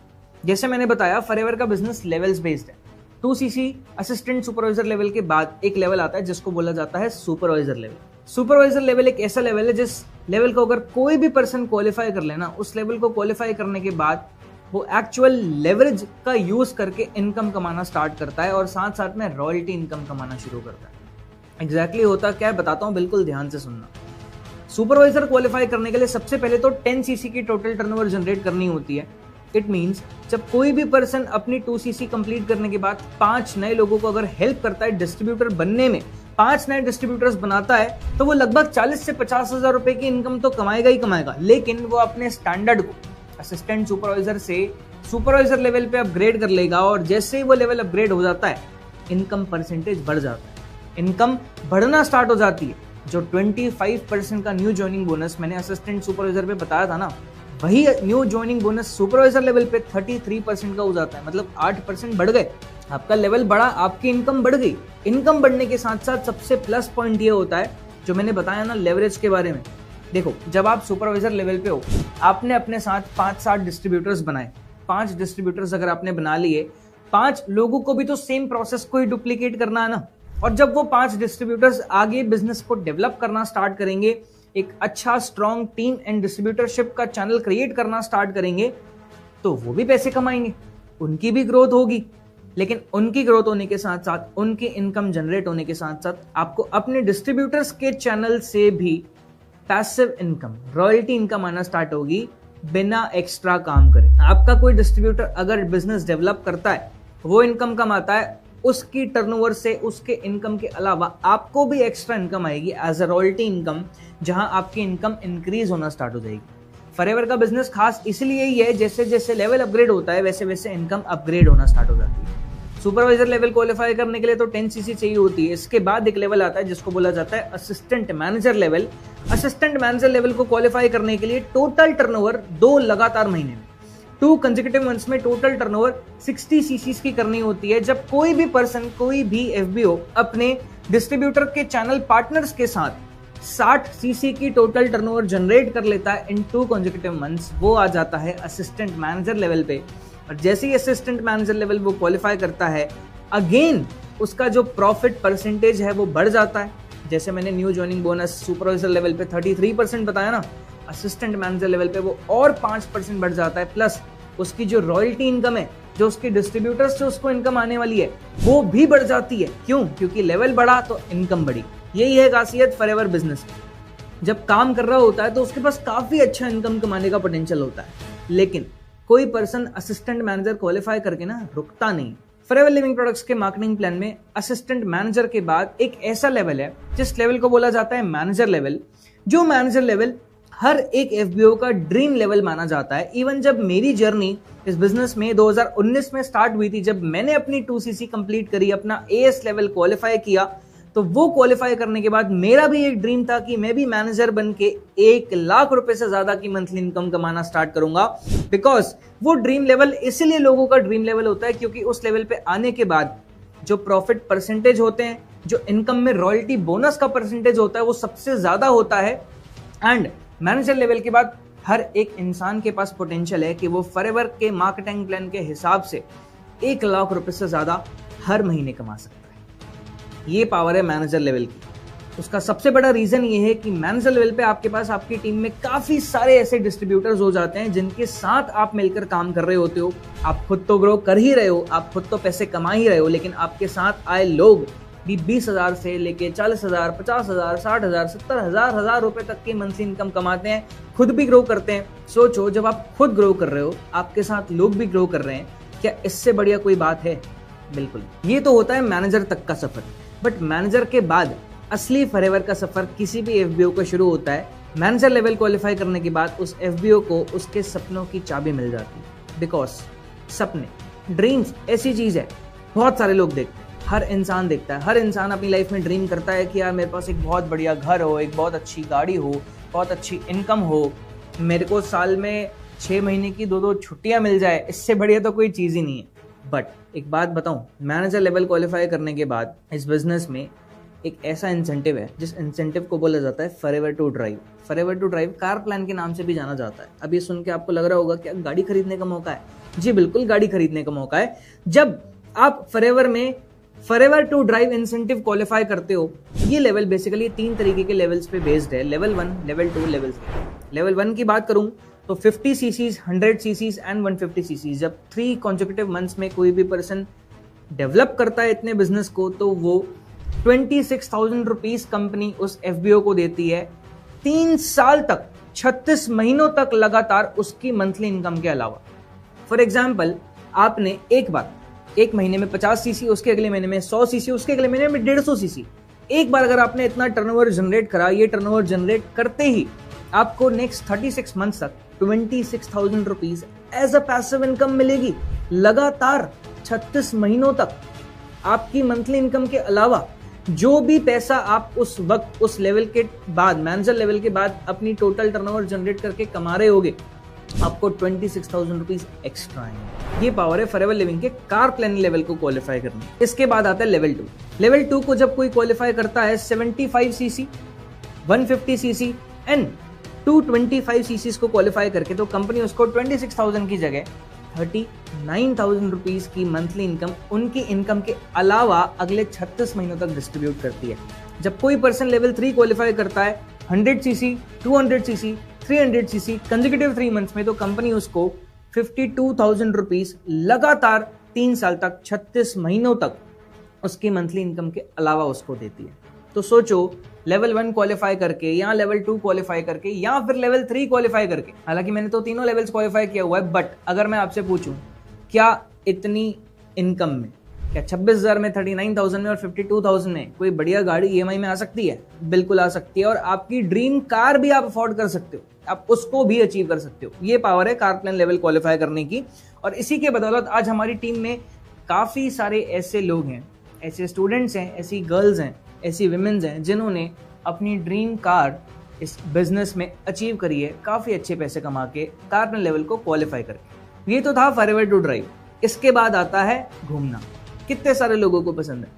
जैसे मैंने बताया, फॉरएवर का बिजनेस लेवल्स बेस्ड है। 2 सीसी असिस्टेंट सुपरवाइजर लेवल के बाद एक लेवल आता है जिसको बोला जाता है सुपरवाइजर लेवल। सुपरवाइजर लेवल एक ऐसा लेवल है जिस लेवल को अगर कोई भी पर्सन क्वालिफाई कर लेना, उस लेवल को क्वालिफाई करने के बाद वो एक्चुअल लेवरेज का यूज करके इनकम कमाना स्टार्ट करता है और साथ साथ में रॉयल्टी इनकम कमाना शुरू करता है। एग्जैक्टली होता क्या है बताता हूं, बिल्कुल ध्यान से सुनना। सुपरवाइजर क्वालिफाई करने के लिए सबसे पहले तो 10 सीसी की टोटल टर्नओवर जनरेट करनी होती है। इट मींस जब कोई भी पर्सन अपनी 2 सीसी कंप्लीट करने के बाद 5 नए लोगों को अगर हेल्प करता है डिस्ट्रीब्यूटर बनने में, 5 नए डिस्ट्रीब्यूटर्स बनाता है, तो वो लगभग 40 से 50 हजार रुपए की इनकम तो कमाएगा ही कमाएगा, लेकिन वो अपने स्टैंडर्ड को असिस्टेंट सुपरवाइजर से सुपरवाइजर लेवल पे अपग्रेड कर लेगा और जैसे ही वो लेवल अपग्रेड हो जाता है इनकम परसेंटेज बढ़ जाता है, इनकम बढ़ना स्टार्ट हो जाती है। जो 25% का न्यू ज्वाइनिंग बोनस मैंने असिस्टेंट सुपरवाइजर पे बताया था ना, वही new joining bonus supervisor level पे 33% का हो जाता है। मतलब 8% बढ़ गए, आपका लेवल बढ़ा, आपकी इनकम बढ़ गई। इनकम बढ़ने के साथ साथ सबसे प्लस पॉइंट ये होता है जो मैंने बताया ना लेवरेज के बारे में। देखो, जब आप सुपरवाइजर लेवल पे हो, आपने अपने साथ 5-7 डिस्ट्रीब्यूटर्स बनाए। 5 डिस्ट्रीब्यूटर्स अगर आपने बना लिए, 5 लोगों को भी तो सेम प्रोसेस को ही डुप्लीकेट करना है ना। और जब वो 5 डिस्ट्रीब्यूटर्स आगे बिजनेस को डेवलप करना स्टार्ट करेंगे, एक अच्छा स्ट्रॉन्ग टीम एंड डिस्ट्रीब्यूटरशिप का चैनल क्रिएट करना स्टार्ट करेंगे, तो वो भी पैसे कमाएंगे, उनकी भी ग्रोथ होगी। लेकिन उनकी ग्रोथ होने के साथ साथ, उनकी इनकम जनरेट होने के साथ साथ आपको अपने डिस्ट्रीब्यूटर्स के चैनल से भी पैसिव इनकम, रॉयल्टी इनकम आना स्टार्ट होगी बिना एक्स्ट्रा काम करे। आपका कोई डिस्ट्रीब्यूटर अगर बिजनेस डेवलप करता है, वो इनकम कमाता है, उसकी टर्नओवर से, उसके इनकम के अलावा आपको भी एक्स्ट्रा इनकम आएगी एज अ रॉयल्टी इनकम, जहां आपकी इनकम इंक्रीज होना स्टार्ट हो जाएगी। फॉरएवर का बिजनेस खास इसलिए ही है, जैसे जैसे लेवल अपग्रेड होता है वैसे वैसे इनकम अपग्रेड होना स्टार्ट हो जाती है। सुपरवाइजर लेवल क्वालिफाई करने के लिए तो 10 सीसी चाहिए होती है। इसके बाद एक लेवल आता है जिसको बोला जाता है assistant manager level. Assistant manager level को क्वालिफाई करने के लिए टोटल टर्नओवर 2 लगातार महीने में, 2 कंसेक्यूटिव मंथ्स में टोटल टर्नओवर 60 सीसी की करनी होती है। जब कोई भी पर्सन, कोई भी एफबीओ अपने डिस्ट्रीब्यूटर के चैनल पार्टनर्स के साथ 60 सीसी की टोटल टर्नओवर जनरेट कर लेता है इन 2 कंसेक्यूटिव मंथ्स, वो आ जाता है असिस्टेंट मैनेजर लेवल पे। और जैसे ही असिस्टेंट मैनेजर लेवल वो क्वालिफाई करता है, अगेन उसका जो प्रॉफिट परसेंटेज है वो बढ़ जाता है। जैसे मैंने new joining bonus supervisor level पे 33% बताया ना, असिस्टेंट मैनेजर लेवल पे वो और 5% बढ़ जाता है। प्लस उसकी जो रॉयल्टी इनकम है, जो उसके डिस्ट्रीब्यूटर्स से उसको इनकम आने वाली है, वो भी बढ़ जाती है। क्यों? क्योंकि लेवल बढ़ा तो इनकम बढ़ी। यही है खासियत फॉरएवर बिजनेस की। जब काम कर रहा होता है तो उसके पास काफी अच्छा इनकम कमाने का पोटेंशियल होता है, लेकिन कोई पर्सन असिस्टेंट मैनेजर क्वालिफाई करके ना रुकता नहीं। फॉरएवर लिविंग प्रोडक्ट्स के मार्केटिंग प्लान में असिस्टेंट मैनेजर के बाद एक ऐसा लेवल है जिस लेवल को बोला जाता है मैनेजर लेवल। जो मैनेजर लेवल हर एक एफबीओ का ड्रीम लेवल माना जाता है। इवन जब मेरी जर्नी इस बिजनेस में 2019 में स्टार्ट हुई थी, जब मैंने अपनी 2 सीसी कंप्लीट करी, अपना एएस लेवल क्वालिफाई किया, तो वो क्वालिफाई करने के बाद मेरा भी एक ड्रीम था कि मैं भी मैनेजर बन के 1 लाख रुपए से ज्यादा की मंथली इनकम कमाना स्टार्ट करूंगा। बिकॉज वो ड्रीम लेवल इसलिए लोगों का ड्रीम लेवल होता है क्योंकि उस लेवल पे आने के बाद जो प्रॉफिट परसेंटेज होते हैं, जो इनकम में रॉयल्टी बोनस का परसेंटेज होता है, वो सबसे ज्यादा होता है। एंड मैनेजर लेवल के बाद हर एक इंसान के पास पोटेंशियल है कि वो फॉरएवर के मार्केटिंग प्लान के हिसाब से 1 लाख रुपए से ज्यादा हर महीने कमा सकता है। ये पावर है मैनेजर लेवल की। उसका सबसे बड़ा रीजन ये है कि मैनेजर लेवल पे आपके पास आपकी टीम में काफी सारे ऐसे डिस्ट्रीब्यूटर्स हो जाते हैं जिनके साथ आप मिलकर काम कर रहे होते हो। आप खुद तो ग्रो कर ही रहे हो, आप खुद तो पैसे कमा ही रहे हो, लेकिन आपके साथ आए लोग भी 20,000 से लेके 40,000, 50,000, 60,000, 70,000, 1,000 रुपए तक की मंथली इनकम कमाते हैं, खुद भी ग्रो करते हैं। सोचो, जब आप खुद ग्रो कर रहे हो, आपके साथ लोग भी ग्रो कर रहे हैं, क्या इससे बढ़िया कोई बात है? बिल्कुल। ये तो होता है मैनेजर तक का सफर, बट मैनेजर के बाद असली फॉरएवर का सफर किसी भी एफबीओ को शुरू होता है। मैनेजर लेवल क्वालिफाई करने के बाद उस एफबीओ को उसके सपनों की चाबी मिल जाती है। बिकॉज सपने, ड्रीम्स ऐसी चीज है, बहुत सारे लोग देखते हैं, हर इंसान देखता है, हर इंसान अपनी लाइफ में ड्रीम करता है कि यार मेरे पास एक बहुत बढ़िया घर हो, एक बहुत अच्छी गाड़ी हो, बहुत अच्छी इनकम हो, मेरे को साल में 6 महीने की 2-2 छुट्टियां मिल जाए, इससे बढ़िया तो कोई चीज ही नहीं है। बट एक बात बताऊं, मैनेजर लेवल क्वालिफाई करने के बाद इस बिजनेस में एक ऐसा इंसेंटिव है जिस इंसेंटिव को बोला जाता है Forever to drive. Forever to drive car plan के नाम से भी जाना जाता है। अब ये सुन के आपको लग रहा होगा क्या गाड़ी खरीदने का मौका है? जी बिल्कुल, गाड़ी खरीदने का मौका है। जब आप फॉरएवर में Forever to drive incentive qualify करते हो, ये लेवल बेसिकली 3 तरीके के लेवल्स पे बेस्ड है, लेवल 1, लेवल 2, लेवल 3। लेवल 1 की बात करूं तो 50 सीसीज, 100 सीसीज एंड 150 सीसीज। जब 3 कॉन्जिक्यूटिव मंथ्स में कोई भी पर्सन डेवलप करता है इतने बिजनेस को, तो वो 26,000 रुपीज कंपनी उस FBO को देती है 3 साल तक, 36 महीनों तक लगातार उसकी मंथली इनकम के अलावा। फॉर एग्जाम्पल, आपने एक महीने में 50 सीसी, उसके अगले महीने में 100 सीसी, उसके अगले महीने में 150 सीसी, एक बार अगर आपने इतना टर्नओवर जनरेट करा, ये टर्नओवर जनरेट करते ही आपको नेक्स्ट 36 मंथ्स तक 26,000 rupees as a passive income मिलेगी लगातार 36 महीनों तक। आपकी मंथली इनकम के अलावा जो भी पैसा आप उस वक्त, उस लेवल के बाद, मैनेजर लेवल के बाद अपनी टोटल टर्नओवर जनरेट करके कमा रहे होगे, आपको 26,000 रुपीज एक्स्ट्रा आएंगे। ये पावर है फॉरएवर लिविंग के कार प्लान लेवल को क्वालिफाई करने। इसके बाद आता है लेवल 2। लेवल 2 को जब कोई क्वालिफाई करता है 75 सीसी, 150 सीसी एंड 225 सीसी को क्वालिफाई करके, तो कंपनी उसको 26,000 की जगह 39,000 रुपीज की मंथली इनकम उनकी इनकम के अलावा अगले 36 महीनों तक डिस्ट्रीब्यूट करती है। जब कोई पर्सन लेवल 3 क्वालिफाई करता है 100 CC, 200 CC, 300 CC consecutive 3 months में, तो कंपनी उसको 52,000 रुपीज लगातार 3 साल तक, 36 महीनों तक उसकी मंथली इनकम के अलावा उसको देती है। तो सोचो, लेवल 1 क्वालिफाई करके या लेवल 2 क्वालिफाई करके या फिर लेवल 3 क्वालिफाई करके, हालांकि मैंने तो तीनों लेवल्स क्वालिफाई किया हुआ है, बट अगर मैं आपसे पूछूं क्या इतनी इनकम में, क्या 26,000 में, 39,000 में और 52,000 में कोई बढ़िया गाड़ी EMI में आ सकती है? बिल्कुल आ सकती है। और आपकी ड्रीम कार भी आप अफोर्ड कर सकते हो, आप उसको भी अचीव कर सकते हो। ये पावर है कार प्लान लेवल क्वालिफाई करने की। और इसी के बदौलत आज हमारी टीम में काफी सारे ऐसे लोग हैं, ऐसे स्टूडेंट्स हैं, ऐसी गर्ल्स हैं, ऐसी विमेन्स हैं जिन्होंने अपनी ड्रीम कार इस बिजनेस में अचीव करी है, काफी अच्छे पैसे कमा के कार प्लान लेवल को क्वालिफाई करके। ये तो था फॉरएवर टू ड्राइव। इसके बाद आता है घूमना। कितने सारे लोगों को पसंद है?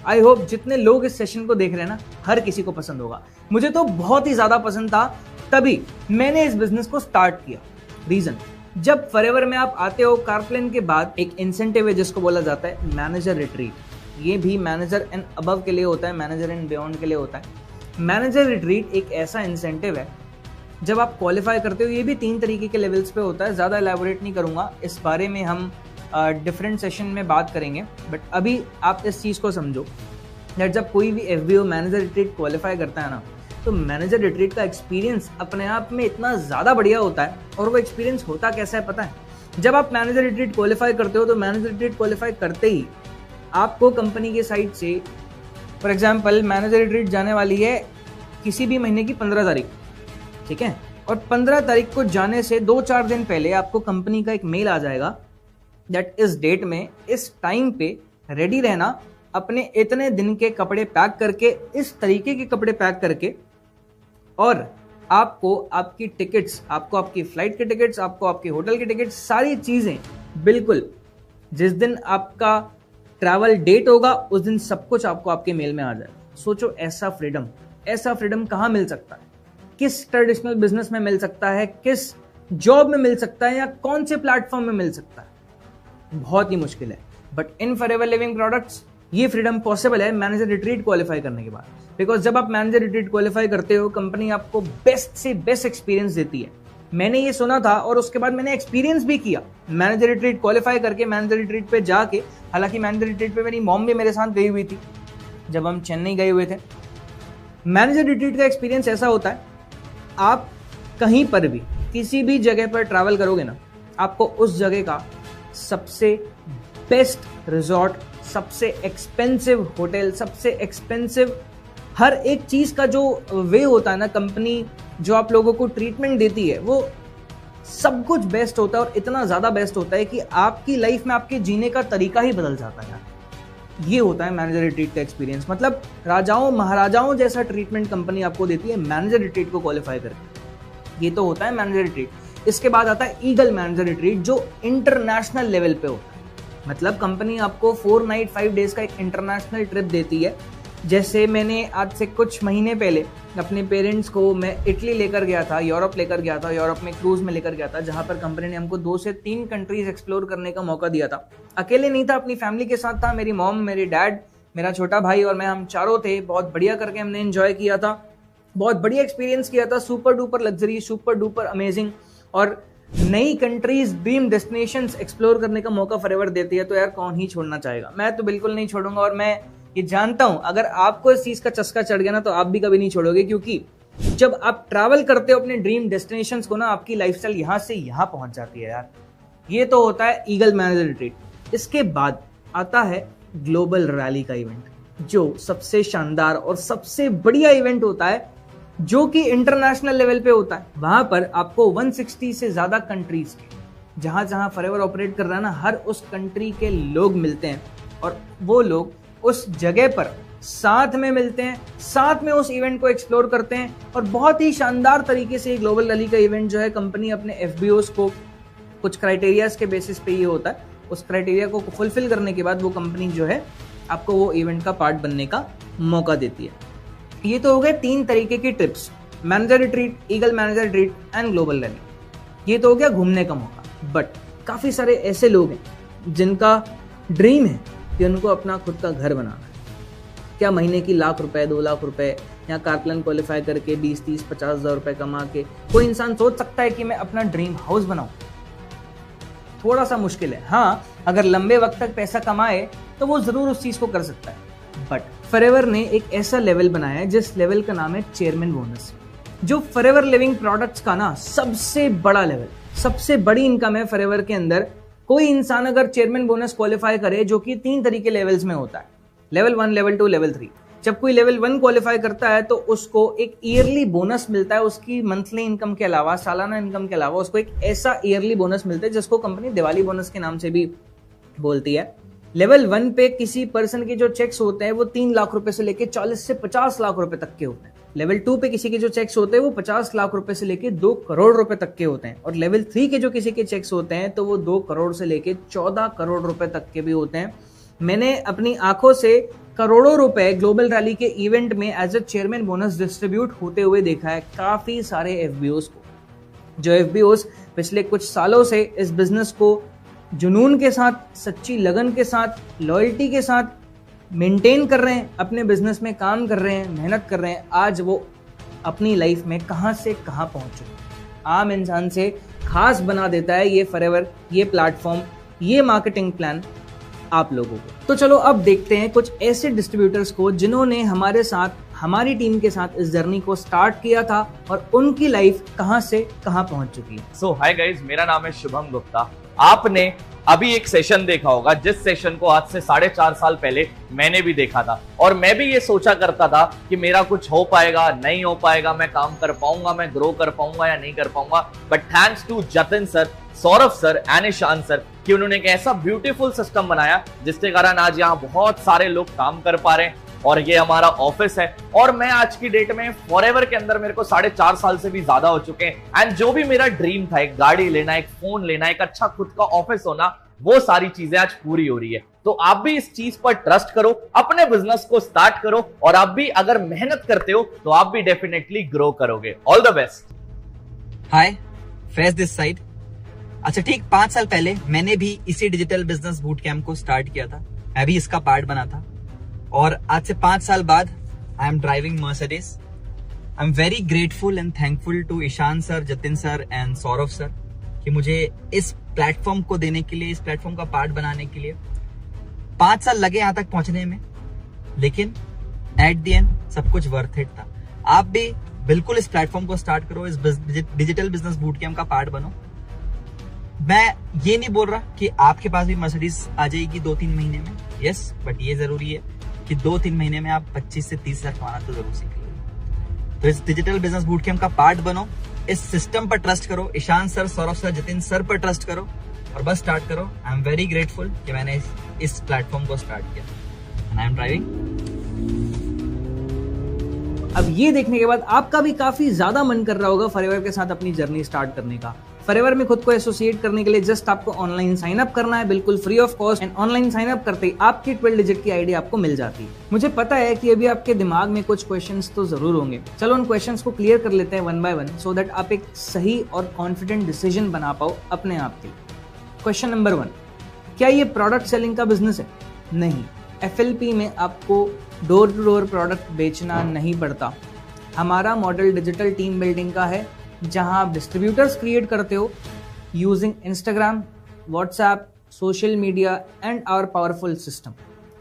आई होप जितने लोग इस सेशन को देख रहे हैं ना, हर किसी को पसंद होगा। मुझे तो बहुत ही ज्यादा पसंद था, तभी मैंने इस बिजनेस को स्टार्ट किया। रीजन, जब फॉरएवर में आप आते हो, कार प्लान के बाद एक इंसेंटिव है जिसको बोला जाता है मैनेजर रिट्रीट। ये भी मैनेजर एंड अबव के लिए होता है, मैनेजर एंड बियॉन्ड के लिए होता है। मैनेजर रिट्रीट एक ऐसा इंसेंटिव है जब आप क्वालिफाई करते हो। ये भी 3 तरीके के लेवल्स पे होता है, ज़्यादा एलैबोरेट नहीं करूँगा, इस बारे में हम डिफरेंट सेशन में बात करेंगे। बट अभी आप इस चीज़ को समझो दैट जब कोई भी FBO मैनेजर रिट्रीट क्वालिफाई करता है ना, तो मैनेजर रिट्रीट का एक्सपीरियंस अपने आप में इतना ज़्यादा बढ़िया होता है। और वो एक्सपीरियंस होता कैसा है पता है? जब आप मैनेजर रिट्रीट क्वालिफाई करते हो, तो मैनेजर रिट्रीट क्वालिफाई करते ही आपको कंपनी के साइड से, फॉर एग्जाम्पल, मैनेजर रिट्रीट जाने वाली है किसी भी महीने की 15 तारीख, ठीक है? और 15 तारीख को जाने से 2-4 दिन पहले आपको कंपनी का एक मेल आ जाएगा दैट इस डेट में, इस टाइम पे रेडी रहना, अपने इतने दिन के कपड़े पैक करके, इस तरीके के कपड़े पैक करके, और आपको आपकी टिकट्स, आपको आपकी फ्लाइट के टिकट्स, आपको आपके होटल के टिकट्स, सारी चीजें बिल्कुल जिस दिन आपका ट्रैवल डेट होगा उस दिन सब कुछ आपको आपके मेल में आ जाएगा। सोचो, ऐसा फ्रीडम कहाँ मिल सकता है? किस ट्रेडिशनल बिजनेस में मिल सकता है? किस जॉब में मिल सकता है? या कौन से प्लेटफॉर्म में मिल सकता है? बहुत ही मुश्किल है। But in forever Living products ये फ्रीडम पॉसिबल है मैनेजर रिट्रीट क्वालिफाई करने के बाद। बिकॉज जब आप मैनेजर रिट्रीट क्वालिफाई करते हो, कंपनी आपको बेस्ट से बेस्ट एक्सपीरियंस देती है। मैंने ये सुना था और उसके बाद मैंने एक्सपीरियंस भी किया मैनेजर रिट्रीट क्वालिफाई करके, मैनेजर रिट्रीट पे जाके। हालांकि मैनेजर रिट्रीट पे मेरी मॉम भी मेरे साथ गई हुई थी जब हम चेन्नई गए हुए थे। मैनेजर रिट्रीट का एक्सपीरियंस ऐसा होता है, आप कहीं पर भी किसी भी जगह पर ट्रैवल करोगे ना, आपको उस जगह का सबसे बेस्ट रिजॉर्ट, सबसे एक्सपेंसिव होटल, सबसे एक्सपेंसिव हर एक चीज का जो वे होता है ना, कंपनी जो आप लोगों को ट्रीटमेंट देती है, वो सब कुछ बेस्ट होता है। और इतना ज्यादा बेस्ट होता है कि आपकी लाइफ में आपके जीने का तरीका ही बदल जाता है यार। ये होता है मैनेजर रिट्रीट का एक्सपीरियंस। मतलब राजाओं महाराजाओं जैसा ट्रीटमेंट कंपनी आपको देती है मैनेजर रिट्रीट को क्वालिफाई करके। ये तो होता है मैनेजर रिट्रीट। इसके बाद आता है ईगल मैनेजर रिट्रीट, जो इंटरनेशनल लेवल पे होता है। मतलब कंपनी आपको 4 नाइट 5 डेज का एक इंटरनेशनल ट्रिप देती है। जैसे मैंने आज से कुछ महीने पहले अपने पेरेंट्स को मैं इटली लेकर गया था, यूरोप लेकर गया था, यूरोप में क्रूज में लेकर गया था, जहां पर कंपनी ने हमको 2 से 3 कंट्रीज एक्सप्लोर करने का मौका दिया था। अकेले नहीं था, अपनी फैमिली के साथ था। मेरी मॉम, मेरे डैड, मेरा छोटा भाई और मैं, हम चारों थे। बहुत बढ़िया करके हमने एंजॉय किया था, बहुत बढ़िया एक्सपीरियंस किया था, super duper luxury, super duper amazing. और नई कंट्रीज, ड्रीम डेस्टिनेशंस एक्सप्लोर करने का मौका फॉरएवर देती है, तो यार कौन ही छोड़ना चाहेगा। मैं तो बिल्कुल नहीं छोड़ूंगा, और मैं ये जानता हूं अगर आपको इस चीज का चस्का चढ़ गया ना तो आप भी कभी नहीं छोड़ोगे, क्योंकि जब आप ट्रैवल करते हो अपने ड्रीम डेस्टिनेशंस को ना, आपकी लाइफस्टाइल यहां से यहां पहुंच जाती है यार। ये तो होता है ईगल मैनेजर रिट्रीट। इसके बाद आता है ग्लोबल रैली का इवेंट, जो सबसे शानदार और सबसे बढ़िया इवेंट होता है, जो कि इंटरनेशनल लेवल पे होता है। वहां पर आपको 160 से ज्यादा कंट्रीज के, जहां जहां फॉरएवर ऑपरेट कर रहा है ना, हर उस कंट्री के लोग मिलते हैं, और वो लोग उस जगह पर साथ में मिलते हैं, साथ में उस इवेंट को एक्सप्लोर करते हैं। और बहुत ही शानदार तरीके से ग्लोबल रैली का इवेंट जो है, कंपनी अपने एफबीओस को कुछ क्राइटेरियाज के बेसिस पे ये होता है, उस क्राइटेरिया को फुलफिल करने के बाद वो कंपनी जो है आपको वो इवेंट का पार्ट बनने का मौका देती है। ये तो हो गए 3 तरीके की trips, manager retreat, eagle manager retreat and global rally. ये तो हो गया घूमने का मौका। बट काफी सारे ऐसे लोग हैं जिनका ड्रीम है कि उनको अपना खुद का घर बनाना है। क्या महीने की लाख रुपए, 2 लाख रुपए या कार प्लान क्वालिफाई करके 20, 30, 50 हजार रुपए कमा के कोई इंसान सोच सकता है कि मैं अपना ड्रीम हाउस बनाऊं? थोड़ा सा मुश्किल है। हाँ, अगर लंबे वक्त तक पैसा कमाए तो वो जरूर उस चीज को कर सकता है। बट फॉरएवर ने एक ऐसा लेवल बनाया है जिस लेवल का नाम है चेयरमैन बोनस, जो फॉरएवर लिविंग प्रोडक्ट्स का ना सबसे बड़ा लेवल, सबसे बड़ी इनकम है फॉरएवर के अंदर। कोई इंसान अगर चेयरमैन बोनस क्वालिफाई करे, जो कि 3 तरीके लेवल्स में होता है, लेवल 1, लेवल 2, लेवल 3। जब कोई लेवल 1 क्वालिफाई करता है तो उसको एक ईयरली बोनस मिलता है, उसकी मंथली इनकम के अलावा, सालाना इनकम के अलावा उसको एक ऐसा ईयरली बोनस मिलता है जिसको कंपनी दिवाली बोनस के नाम से भी बोलती है। लेवल 1 पे किसी पर्सन के जो चेक्स होते हैं वो 3 लाख रुपए से लेके 40 से 50 लाख रुपए तक के होते हैं। लेवल 2 पे किसी के जो चेक्स होते हैं वो 50 लाख रुपए से लेके 2 करोड़ रुपए तक के होते हैं। और लेवल 3 के जो किसी के चेक्स होते हैं तो वो 2 करोड़ से लेके 14 करोड़ रुपए तक के भी होते हैं। मैंने अपनी आंखों से करोड़ों रुपए ग्लोबल रैली के इवेंट में as a chairman bonus distribute होते हुए देखा है काफी सारे एफबीओस को, जो एफबीओस पिछले कुछ सालों से इस बिजनेस को जुनून के साथ, सच्ची लगन के साथ, लॉयल्टी के साथ मेंटेन कर रहे हैं, अपने बिजनेस में काम कर रहे हैं, मेहनत कर रहे हैं। आज वो अपनी लाइफ में कहां से कहां पहुंच चुके हैं। आम इंसान से खास बना देता है ये फॉरएवर, ये प्लेटफॉर्म, ये मार्केटिंग प्लान आप लोगों को। तो चलो अब देखते हैं कुछ ऐसे डिस्ट्रीब्यूटर्स को जिन्होंने हमारे साथ, हमारी टीम के साथ इस जर्नी को स्टार्ट किया था और उनकी लाइफ कहां से कहां पहुंच चुकी है। सो हाय गाइस, मेरा नाम है शुभम गुप्ता। आपने अभी एक सेशन देखा होगा जिस सेशन को आज से 4.5 साल पहले मैंने भी देखा था, और मैं भी ये सोचा करता था कि मेरा कुछ हो पाएगा, नहीं हो पाएगा, मैं काम कर पाऊंगा, मैं ग्रो कर पाऊंगा या नहीं कर पाऊंगा। But thanks to Jatin sir, Saurabh sir and Ishaan sir कि उन्होंने एक ऐसा ब्यूटीफुल सिस्टम बनाया जिसके कारण आज यहाँ बहुत सारे लोग काम कर पा रहे हैं। और ये हमारा ऑफिस है, और मैं आज की डेट में फॉरएवर के अंदर मेरे को 4.5 साल से भी ज्यादा हो चुके हैं। एंड जो भी मेरा ड्रीम था, एक गाड़ी लेना, एक फोन लेना, एक अच्छा खुद का ऑफिस होना, वो सारी चीजें आज पूरी हो रही है। तो आप भी इस चीज पर ट्रस्ट करो, अपने बिजनेस को स्टार्ट करो, और आप भी अगर मेहनत करते हो तो आप भी डेफिनेटली ग्रो करोगे। All the best. Hi, Faiz this side. अच्छा, ठीक 5 साल पहले मैंने भी इसी डिजिटल बिजनेस बूट कैंप को स्टार्ट किया था। मैं भी इसका पार्ट बना था, और आज से 5 साल बाद I am driving Mercedes. I am very grateful and thankful to Ishaan sir, Jatin sir and Saurabh sir कि मुझे इस प्लेटफॉर्म को देने के लिए, इस प्लेटफॉर्म का पार्ट बनाने के लिए 5 साल लगे यहाँ तक पहुंचने में, लेकिन एट द एंड सब कुछ वर्थ इट था। आप भी बिल्कुल इस प्लेटफॉर्म को स्टार्ट करो, इस डिजिटल बिजनेस बूट कैंप का पार्ट बनो। मैं ये नहीं बोल रहा कि आपके पास भी मर्सिडीज आ जाएगी 2-3 महीने में, यस, बट ये जरूरी है कि 2-3 महीने में आप 25 से 30 हजार कमाना तो जरूर सीख लो। तो इस डिजिटल बिजनेस बूट कैंप का पार्ट बनो, इस सिस्टम पर ट्रस्ट करो, Ishaan sir, Saurabh sir, Jatin sir पर ट्रस्ट करो और बस स्टार्ट करो। आई एम वेरी ग्रेटफुल कि मैंने इस प्लेटफॉर्म को स्टार्ट किया एंड आई एम ड्राइविंग। अब ये देखने के बाद आपका भी काफी ज्यादा मन कर रहा होगा फॉरएवर के साथ अपनी जर्नी स्टार्ट करने का। फॉरएवर में खुद को एसोसिएट करने के लिए जस्ट आपको ऑनलाइन साइन अप करना है, बिल्कुल free of cost. And online sign up करते ही आपकी 12 डिजिट की आईडी आपको मिल जाती है। मुझे पता है कि अभी आपके दिमाग में कुछ क्वेश्चंस तो जरूर होंगे, चलो उन क्वेश्चंस को क्लियर कर लेते हैं one by one, so that आप एक सही और कॉन्फिडेंट डिसीजन बना पाओ अपने आप के लिए। क्वेश्चन नंबर 1, क्या ये प्रोडक्ट सेलिंग का बिजनेस है? नहीं, FLP में आपको डोर टू डोर प्रोडक्ट बेचना नहीं पड़ता। हमारा मॉडल डिजिटल टीम बिल्डिंग का है, जहां आप डिस्ट्रीब्यूटर्स क्रिएट करते हो using Instagram, WhatsApp, social media and our powerful system.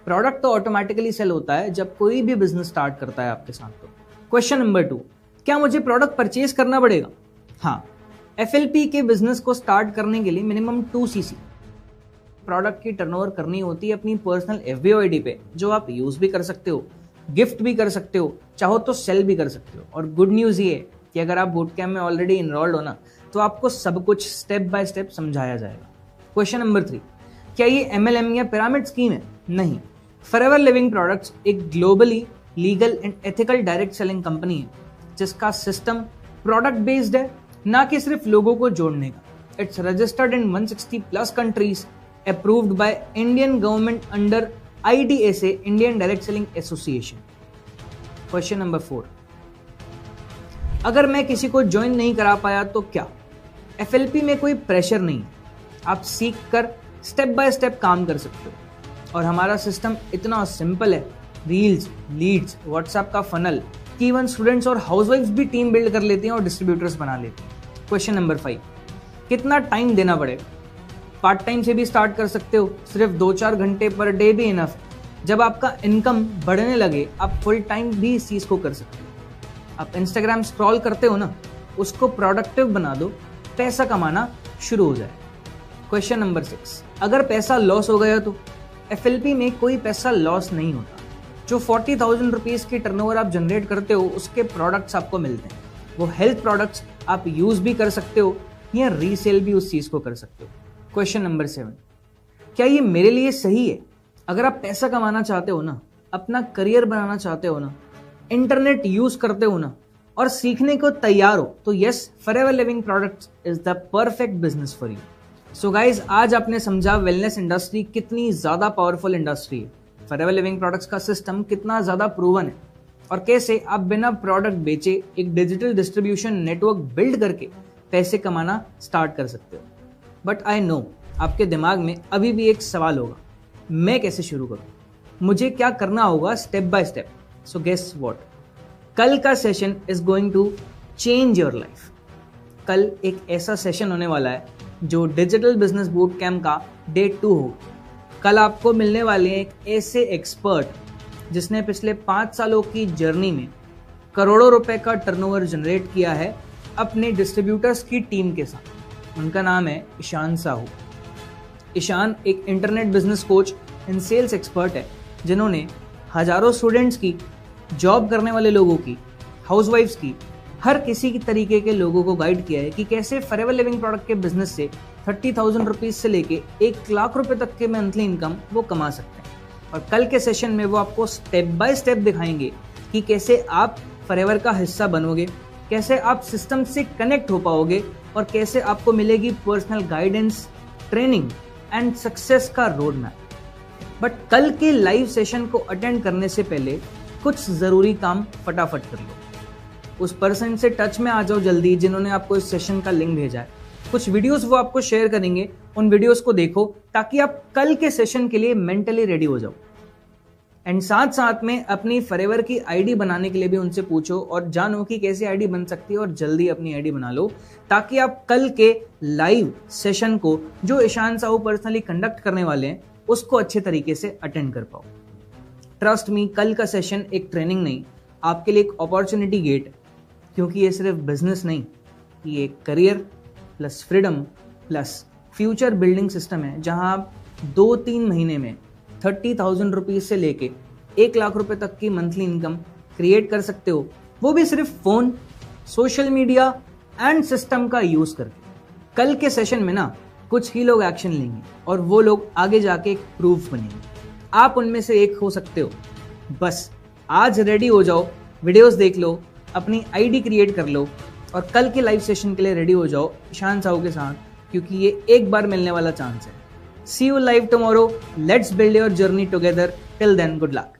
Product तो ऑटोमेटिकली सेल होता है जब कोई भी बिजनेस स्टार्ट करता है आपके साथ। तो क्वेश्चन नंबर 2, क्या मुझे प्रोडक्ट परचेज करना पड़ेगा? हाँ, FLP के बिजनेस को स्टार्ट करने के लिए मिनिमम 2 CC प्रोडक्ट की टर्नओवर करनी होती है अपनी पर्सनल FBO ID पे, जो आप यूज भी कर सकते हो, गिफ्ट भी कर सकते हो, चाहो तो सेल भी कर सकते हो। और गुड न्यूज ये है कि अगर आप बूट कैम्प में ऑलरेडी इनरोल्ड हो ना, तो आपको सब कुछ स्टेप बाय स्टेप समझाया जाएगा। क्वेश्चन नंबर 3, क्या ये MLM या पिरामिड स्कीम है? नहीं, फॉरएवर लिविंग प्रोडक्ट्स एक globally legal and ethical direct selling company है, जिसका सिस्टम प्रोडक्ट बेस्ड है, ना कि सिर्फ लोगों को जोड़ने का। It's registered in 160+ countries, approved by Indian government under IDSA, Indian direct selling association. Question number 4, अगर मैं किसी को ज्वाइन नहीं करा पाया तो क्या? FLP में कोई प्रेशर नहीं है, आप सीख कर स्टेप बाय स्टेप काम कर सकते हो। और हमारा सिस्टम इतना सिंपल है, रील्स, लीड्स, व्हाट्सएप का फनल, कि इवन स्टूडेंट्स और हाउसवाइफ्स भी टीम बिल्ड कर लेते हैं और डिस्ट्रीब्यूटर्स बना लेते हैं। क्वेश्चन नंबर 5, कितना टाइम देना पड़ेगा? पार्ट टाइम से भी स्टार्ट कर सकते हो, सिर्फ 2-4 घंटे पर डे भी इनफ है। जब आपका इनकम बढ़ने लगे, आप फुल टाइम भी इस चीज़ को कर सकते हो। आप इंस्टाग्राम स्क्रॉल करते हो ना, उसको प्रोडक्टिव बना दो, पैसा कमाना शुरू हो जाए। क्वेश्चन नंबर 6, अगर पैसा लॉस हो गया तो? FLP में कोई पैसा लॉस नहीं होता। जो 40,000 रुपीज़ की टर्नओवर आप जनरेट करते हो, उसके प्रोडक्ट्स आपको मिलते हैं। वो हेल्थ प्रोडक्ट्स आप यूज भी कर सकते हो या रीसेल भी उस चीज़ को कर सकते हो। क्वेश्चन नंबर 7, क्या ये मेरे लिए सही है? अगर आप पैसा कमाना चाहते हो ना, अपना करियर बनाना चाहते हो ना, इंटरनेट यूज करते हो ना, और सीखने को तैयार हो, तो yes, forever Living products is the perfect business for you. So guys, आज आपने समझा वेलनेस इंडस्ट्री कितनी ज्यादा पावरफुल इंडस्ट्री है, फॉरएवर लिविंग प्रोडक्ट्स का सिस्टम कितना ज्यादा प्रूवन है, और कैसे आप बिना प्रोडक्ट बेचे एक डिजिटल डिस्ट्रीब्यूशन नेटवर्क बिल्ड करके पैसे कमाना स्टार्ट कर सकते हो। बट आई नो आपके दिमाग में अभी भी एक सवाल होगा, मैं कैसे शुरू करूं, मुझे क्या करना होगा step by step? So guess what, कल का session is going to change your life. कल एक ऐसा सेशन होने वाला है जो डिजिटल बिजनेस बूट कैम्प का डे 2 होगा। कल आपको मिलने वाले हैं एक ऐसे एक्सपर्ट जिसने पिछले 5 सालों की जर्नी में करोड़ों रुपए का टर्नओवर जनरेट किया है अपने डिस्ट्रीब्यूटर्स की टीम के साथ। उनका नाम है ईशान साहू। ईशान एक internet business coach and sales expert है, जिन्होंने हजारों स्टूडेंट्स की, जॉब करने वाले लोगों की, हाउसवाइफ्स की, हर किसी की तरीके के लोगों को गाइड किया है कि कैसे फॉरएवर लिविंग प्रोडक्ट के बिजनेस से 30,000 रुपीज से लेके 1 लाख रुपए तक के मंथली इनकम वो कमा सकते हैं। और कल के सेशन में वो आपको स्टेप बाय स्टेप दिखाएंगे कि कैसे आप फॉरएवर का हिस्सा बनोगे, कैसे आप सिस्टम से कनेक्ट हो पाओगे, और कैसे आपको मिलेगी personal guidance, training and success का रोड मैप। बट कल के लाइव सेशन को अटेंड करने से पहले कुछ जरूरी काम फटाफट कर लो। उस पर्सन से टच में आ जाओ जल्दी जिन्होंने आपको इस सेशन का लिंक भेजा है। कुछ वीडियोस वो आपको शेयर करेंगे, उन वीडियोस को देखो ताकि आप कल के सेशन के लिए मेंटली रेडी हो जाओ। एंड साथ साथ में अपनी फॉरएवर की आईडी बनाने के लिए भी उनसे पूछो और जानो कि कैसे आईडी बन सकती है, और जल्दी अपनी आईडी बना लो ताकि आप कल के लाइव सेशन को जो ईशान साहू पर्सनली कंडक्ट करने वाले हैं उसको अच्छे तरीके से अटेंड कर पाओ। ट्रस्ट मी, कल का सेशन एक ट्रेनिंग नहीं, आपके लिए एक अपॉर्चुनिटी गेट है, क्योंकि ये सिर्फ बिजनेस नहीं, ये एक career plus freedom plus future building system है, जहां आप 2-3 महीने में 30,000 रुपीज से लेके 1 लाख रुपए तक की मंथली इनकम क्रिएट कर सकते हो, वो भी सिर्फ phone, social media and system का यूज करके। कल के सेशन में ना कुछ ही लोग एक्शन लेंगे और वो लोग आगे जाके एक प्रूफ बनेंगे। आप उनमें से एक हो सकते हो। बस आज रेडी हो जाओ, वीडियोस देख लो, अपनी आईडी क्रिएट कर लो और कल के लाइव सेशन के लिए रेडी हो जाओ ईशान साहू के साथ, क्योंकि ये एक बार मिलने वाला चांस है। See you live tomorrow. Let's build your journey together. Till then, good luck.